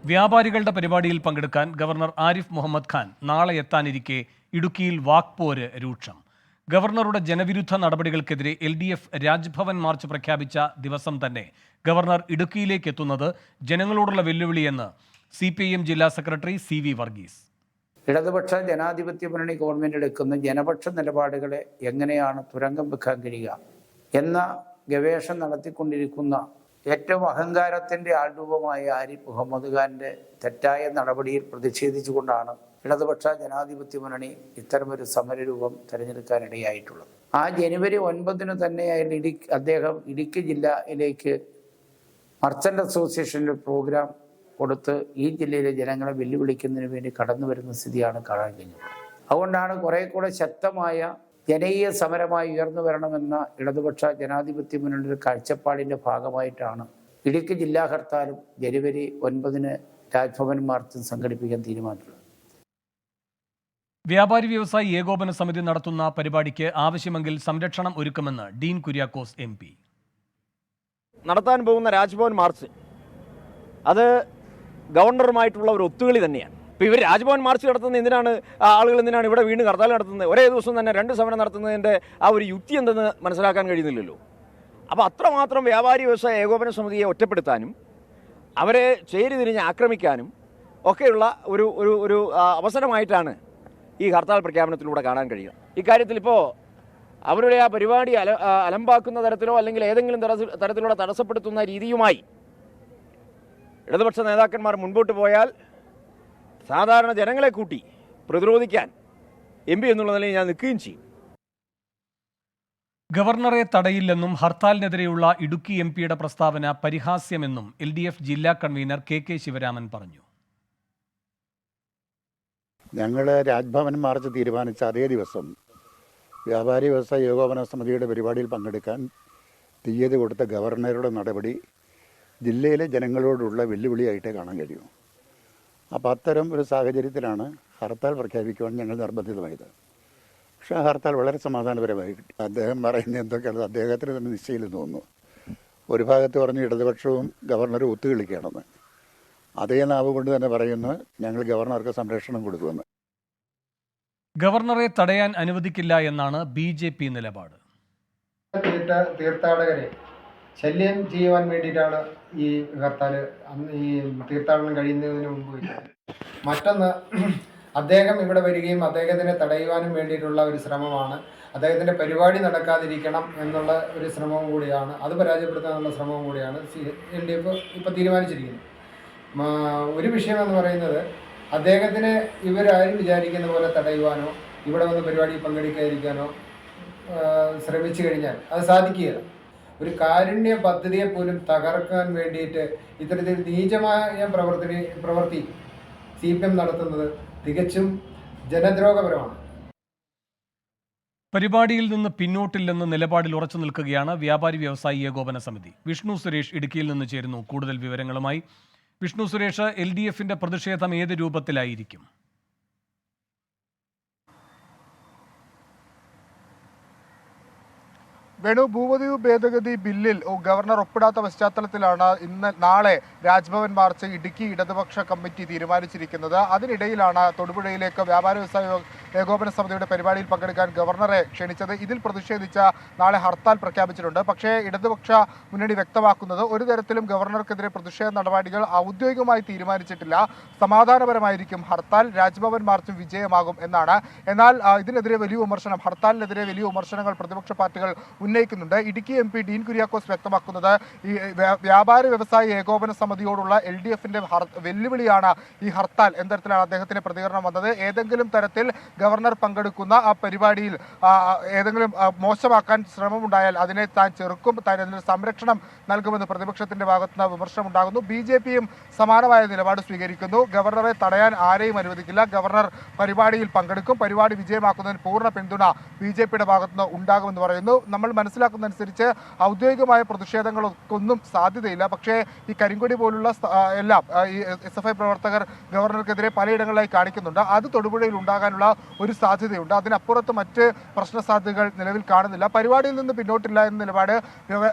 വ്യാപാരികളുടെ പരിപാടിയിൽ പങ്കെടുക്കാൻ ഗവർണർ ആരിഫ് മുഹമ്മദ് ഖാൻ നാളെ എത്താനിരിക്കെ ഇടുക്കിയിൽ വാക്പോര് രൂക്ഷം. ഗവർണറുടെ ജനവിരുദ്ധ നടപടികൾക്കെതിരെ LDF രാജ്ഭവൻ മാർച്ച് പ്രഖ്യാപിച്ച ദിവസം തന്നെ ഗവർണർ ഇടുക്കിയിലേക്ക് എത്തുന്നത് ജനങ്ങളോടുള്ള വെല്ലുവിളിയെന്ന് CPIM ജില്ലാ സെക്രട്ടറി CV വർഗീസ്. ഇടതുപക്ഷ ജനാധിപത്യ മുന്നണി ഗവൺമെന്റ് എടുക്കുന്ന ജനപക്ഷ നിലപാടുകളെ എങ്ങനെയാണ് തുരങ്കം വെക്കാൻ കഴിയുക എന്ന ഗവേഷണം നടത്തിക്കൊണ്ടിരിക്കുന്ന ഏറ്റവും അഹങ്കാരത്തിൻ്റെ ആൾരൂപമായ ആരിഫ് മുഹമ്മദ് ഖാൻ്റെ തെറ്റായ നടപടിയിൽ പ്രതിഷേധിച്ചുകൊണ്ടാണ് ഇടതുപക്ഷ ജനാധിപത്യ മുന്നണി ഇത്തരമൊരു സമരരൂപം തിരഞ്ഞെടുക്കാനിടയായിട്ടുള്ളത്. ആ ജനുവരി 9 തന്നെ അദ്ദേഹം ഇടുക്കി ജില്ലയിലേക്ക് മർച്ചൻ്റ് അസോസിയേഷൻ്റെ പ്രോഗ്രാം കൊടുത്ത് ഈ ജില്ലയിലെ ജനങ്ങളെ വെല്ലുവിളിക്കുന്നതിന് വേണ്ടി കടന്നു വരുന്ന സ്ഥിതിയാണ് കാണാൻ കഴിഞ്ഞത്. അതുകൊണ്ടാണ് കുറെ കൂടെ ശക്തമായ ജനകീയ സമരമായി ഉയർന്നു വരണമെന്ന ഇടതുപക്ഷ ജനാധിപത്യ മുന്നണിയുടെ കാഴ്ചപ്പാടിൻ്റെ ഭാഗമായിട്ടാണ് ഇടുക്കി ജില്ലാ ഹർത്താലും ജനുവരി 9 രാജ്ഭവൻ മാർച്ചും സംഘടിപ്പിക്കാൻ തീരുമാനിച്ചിട്ടുള്ളത്. വ്യാപാരി വ്യവസായി ഏകോപന സമിതി നടത്തുന്ന പരിപാടിക്ക് ആവശ്യമെങ്കിൽ സംരക്ഷണം ഒരുക്കുമെന്ന് ഡീൻ കുര്യാക്കോസ് MP. നടത്താൻ പോകുന്ന രാജ്ഭവൻ മാർച്ച് അത് ഗവർണറുമായിട്ടുള്ള ഒരു ഒത്തുകളി തന്നെയാണ്. ഇപ്പോൾ ഇവർ രാജ്ഭവൻ മാർച്ച് നടത്തുന്നത് ആളുകൾ എന്തിനാണ് ഇവിടെ വീണ്ടും ഹർത്താൽ നടത്തുന്നത്? ഒരേ ദിവസം തന്നെ 2 സമരം നടത്തുന്നതിൻ്റെ ആ ഒരു യുക്തി എന്തെന്ന് മനസ്സിലാക്കാൻ കഴിയുന്നില്ലല്ലോ. അപ്പോൾ അത്രമാത്രം വ്യാപാരി വ്യവസായ ഏകോപന സമിതിയെ ഒറ്റപ്പെടുത്താനും അവരെ ചേരിതിരിഞ്ഞ് ആക്രമിക്കാനും ഒക്കെയുള്ള ഒരു അവസരമായിട്ടാണ് ഈ ഹർത്താൽ പ്രഖ്യാപനത്തിലൂടെ കാണാൻ കഴിയുക. ഇക്കാര്യത്തിൽ ഇപ്പോൾ അവരുടെ ആ പരിപാടി അലമ്പാക്കുന്ന തരത്തിലോ അല്ലെങ്കിൽ ഏതെങ്കിലും തരത്തിലുള്ള തടസ്സപ്പെടുത്തുന്ന രീതിയുമായി ഇടതുപക്ഷ നേതാക്കന്മാർ മുൻപോട്ട് പോയാൽ സാധാരണ ജനങ്ങളെ കൂട്ടി പ്രതിരോധിക്കാൻ MP എന്നുള്ള നിലയിൽ ഞാൻ നിൽക്കുകയും ചെയ്യും. ഗവർണറെ തടയില്ലെന്നും ഹർത്താലിനെതിരെയുള്ള ഇടുക്കി MPയുടെ പ്രസ്താവന പരിഹാസ്യമെന്നും LDF ജില്ലാ കൺവീനർ KK ശിവരാമൻ പറഞ്ഞു. ഞങ്ങൾ രാജ്ഭവൻ മാർച്ച് തീരുമാനിച്ച അതേ ദിവസം വ്യാപാരി വ്യവസായ ഏകോപന സമിതിയുടെ പരിപാടിയിൽ പങ്കെടുക്കാൻ തീയതി കൊടുത്ത ഗവർണറുടെ നടപടി ജില്ലയിലെ ജനങ്ങളോടുള്ള വെല്ലുവിളിയായിട്ടേ കാണാൻ കഴിയൂ. അപ്പോൾ അത്തരം ഒരു സാഹചര്യത്തിലാണ് ഹർത്താൽ പ്രഖ്യാപിക്കുവാൻ ഞങ്ങൾ നിർബന്ധിതമായത്. പക്ഷേ ആ ഹർത്താൽ വളരെ സമാധാനപരമായി കിട്ടി. അദ്ദേഹം പറയുന്നത് എന്തൊക്കെയാണ് അദ്ദേഹത്തിന് തന്നെ നിശ്ചയിൽ തോന്നുന്നു. ഒരു ഭാഗത്ത് പറഞ്ഞു ഇടതുപക്ഷവും ഗവർണറും ഒത്തുകളിക്കുകയാണെന്ന്. അതേ നാവ് കൊണ്ട് തന്നെ പറയുന്നു ഞങ്ങൾ ഗവർണർക്ക് സംരക്ഷണം കൊടുക്കുമെന്ന്. ഗവർണറെ തടയാൻ അനുവദിക്കില്ല എന്നാണ് BJP നിലപാട്. തീർത്ഥാടകരെ ശല്യം ചെയ്യുവാൻ വേണ്ടിയിട്ടാണ് ഈ ഹർത്താൽ ഈ തീർത്ഥാടനം കഴിയുന്നതിന് മുമ്പ്. മറ്റൊന്ന്, അദ്ദേഹം ഇവിടെ വരികയും അദ്ദേഹത്തിനെ തടയുവാനും വേണ്ടിയിട്ടുള്ള ഒരു ശ്രമമാണ്. അദ്ദേഹത്തിൻ്റെ പരിപാടി നടക്കാതിരിക്കണം എന്നുള്ള ഒരു ശ്രമവും കൂടിയാണ്, അത് പരാജയപ്പെടുത്താനുള്ള ശ്രമവും കൂടിയാണ് LDF ഇപ്പോൾ തീരുമാനിച്ചിരിക്കുന്നത്. ഒരു വിഷയമെന്ന് പറയുന്നത് അദ്ദേഹത്തിനെ ഇവരാരും വിചാരിക്കുന്ന പോലെ തടയുവാനോ ഇവിടെ വന്ന് പരിപാടിയിൽ പങ്കെടുക്കാതിരിക്കാനോ ശ്രമിച്ചു കഴിഞ്ഞാൽ അത് സാധിക്കുകയില്ല. ഒരു കാരുണ്യ പദ്ധതിയെ പോലും തകർക്കാൻ വേണ്ടിയിട്ട് ഇത്തരത്തിൽ നീചമായ പ്രവൃത്തി CPM നടത്തുന്നത് തികച്ചും ജനദ്രോഹപരമാണ്. പരിപാടിയിൽ നിന്ന് പിന്നോട്ടില്ലെന്ന് നിലപാടിൽ ഉറച്ചു നിൽക്കുകയാണ് വ്യാപാരി വ്യവസായി ഏകോപന സമിതി. വിഷ്ണു സുരേഷ് ഇടുക്കിയിൽ നിന്ന് ചേരുന്നു കൂടുതൽ വിവരങ്ങളുമായി. വിഷ്ണു സുരേഷ്, LDFന്റെ പ്രതിഷേധം ഏത് രൂപത്തിലായിരിക്കും? വേണു, ഭൂപതിവ് ഭേദഗതി ബില്ലിൽ ഗവർണർ ഒപ്പിടാത്ത പശ്ചാത്തലത്തിലാണ് നാളെ രാജ്ഭവൻ മാർച്ച് ഇടുക്കി ഇടതുപക്ഷ കമ്മിറ്റി തീരുമാനിച്ചിരിക്കുന്നത്. അതിനിടയിലാണ് തൊടുപുഴയിലേക്ക് വ്യാപാര വ്യവസായ ഏകോപന സമിതിയുടെ പരിപാടിയിൽ പങ്കെടുക്കാൻ ഗവർണറെ ക്ഷണിച്ചത്. ഇതിൽ പ്രതിഷേധിച്ച നാളെ ഹർത്താൽ പ്രഖ്യാപിച്ചിട്ടുണ്ട്. പക്ഷേ ഇടതുപക്ഷ മുന്നണി വ്യക്തമാക്കുന്നത് ഒരു തരത്തിലും ഗവർണർക്കെതിരെ പ്രതിഷേധ നടപടികൾ ഔദ്യോഗികമായി തീരുമാനിച്ചിട്ടില്ല, സമാധാനപരമായിരിക്കും ഹർത്താൽ, രാജ്ഭവൻ മാർച്ചും വിജയമാകും എന്നാണ്. എന്നാൽ ഇതിനെതിരെ വലിയ വിമർശനം, ഹർത്താലിനെതിരെ വലിയ വിമർശനങ്ങൾ പ്രതിപക്ഷ പാർട്ടികൾ ഉന്നയിക്കുന്നുണ്ട്. ഇടുക്കി MP ഡീൻ കുര്യാക്കോസ് വ്യക്തമാക്കുന്നത് ഈ വ്യാപാര വ്യവസായ ഏകോപന സമിതിയോടുള്ള LDFന്റെ വെല്ലുവിളിയാണ് ഈ ഹർത്താൽ എന്ന തരത്തിലാണ് അദ്ദേഹത്തിന്റെ പ്രതികരണം വന്നത്. ഏതെങ്കിലും തരത്തിൽ ഗവർണർ പങ്കെടുക്കുന്ന ആ പരിപാടിയിൽ ഏതെങ്കിലും മോശമാക്കാൻ ശ്രമമുണ്ടായാൽ അതിനെ താൻ ചെറുക്കും, താൻ അതിന് സംരക്ഷണം നൽകുമെന്ന് പ്രതിപക്ഷത്തിന്റെ ഭാഗത്തുനിന്ന് വിമർശനം ഉണ്ടാകുന്നു. BJPയും സമാനമായ നിലപാട് സ്വീകരിക്കുന്നു. ഗവർണറെ തടയാൻ ആരെയും അനുവദിക്കില്ല, ഗവർണർ പരിപാടിയിൽ പങ്കെടുക്കും, പരിപാടി വിജയമാക്കുന്നതിന് പൂർണ്ണ പിന്തുണ BJPയുടെ ഭാഗത്തുനിന്ന് ഉണ്ടാകുമെന്ന് പറയുന്നു. നമ്മൾ മനസ്സിലാക്കുന്നതനുസരിച്ച് ഔദ്യോഗികമായ പ്രതിഷേധങ്ങളൊന്നും സാധ്യതയില്ല. പക്ഷേ ഈ കരിങ്കൊടി പോലുള്ള എല്ലാം ഈ SFI പ്രവർത്തകർ ഗവർണർക്കെതിരെ പലയിടങ്ങളിലായി കാണിക്കുന്നുണ്ട്. അത് തൊടുപുഴയിൽ ഉണ്ടാകാനുള്ള ഒരു സാധ്യതയുണ്ട്. അതിനപ്പുറത്ത് മറ്റ് പ്രശ്ന സാധ്യതകൾ നിലവിൽ കാണുന്നില്ല. പരിപാടിയിൽ നിന്ന് പിന്നോട്ടില്ല എന്ന നിലപാട്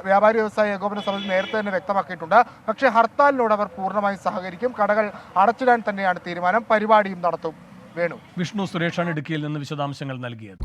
വ്യാപാരി വ്യവസായ ഏകോപന സമിതി നേരത്തെ തന്നെ വ്യക്തമാക്കിയിട്ടുണ്ട്. പക്ഷേ ഹർത്താലിനോട് അവർ പൂർണ്ണമായും സഹകരിക്കും. കടകൾ അടച്ചിടാൻ തന്നെയാണ് തീരുമാനം. പരിപാടിയും നടത്തും. വേണു. വിഷ്ണു സുരേഷാണ് ഇടുക്കിയിൽ നിന്ന് വിശദാംശങ്ങൾ നൽകിയത്.